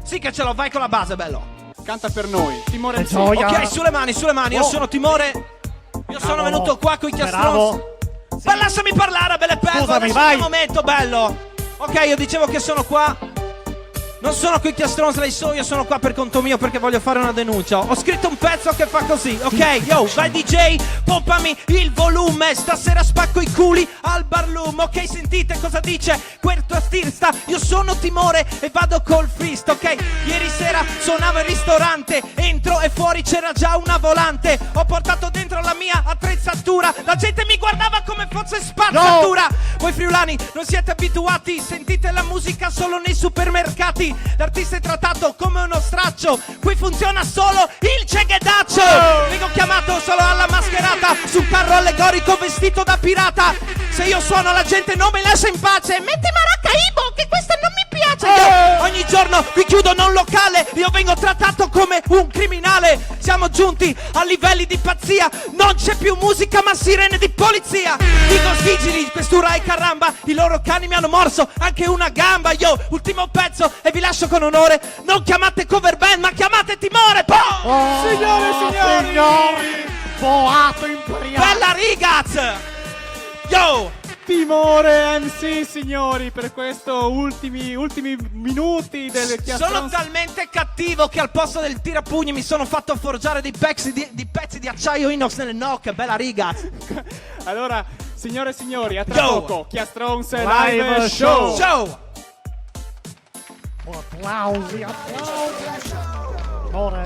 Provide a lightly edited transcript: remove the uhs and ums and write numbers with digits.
Sì che ce l'ho, vai con la base, bello. Canta per noi, Timore MC. Ok, sulle mani, io sono Timore. Io sono venuto qua con i chiastrons. Ma lasciami parlare, belle perle. Scusami, vai. Un momento, bello. Ok, io dicevo che sono qua. Non sono qui chiastrons, lei so, io sono qua per conto mio perché voglio fare una denuncia. Ho scritto un pezzo che fa così, ok? Yo, vai DJ, pompami il volume. Stasera spacco i culi al barloom. Ok, sentite cosa dice questo artista. Io sono Timore e vado col fist, ok? Ieri sera suonavo in ristorante, entro e fuori c'era già una volante. Ho portato dentro la mia attrezzatura, la gente mi guardava come fosse spazzatura. Voi friulani non siete abituati, sentite la musica solo nei supermercati. L'artista è trattato come uno straccio, qui funziona solo il ceghedaccio. Vengo chiamato solo alla mascherata, su un carro allegorico vestito da pirata. Se io suono la gente non mi lascia in pace. Metti Maracaibo che questa non mi piace. Io ogni giorno qui chiudono un locale, io vengo trattato come un criminale. Siamo giunti a livelli di pazzia, non c'è più musica ma sirene di polizia. Dico vigili, questura e caramba, i loro cani mi hanno morso anche una gamba. Io, ultimo pezzo e vi lascio con onore. Non chiamate cover band ma chiamate Timore. Signore e signori, boato imperiale. Bella rigaz. Yo! Timore MC, signori, per questo ultimi minuti del chiastrons. Sono talmente cattivo che al posto del tirapugni mi sono fatto forgiare dei pezzi di acciaio inox nelle nocche. Bella rigaz. Allora, signore e signori, a tra Yo! poco Chiastrons Live Show. Ciao! Applausi, applausi. Timore.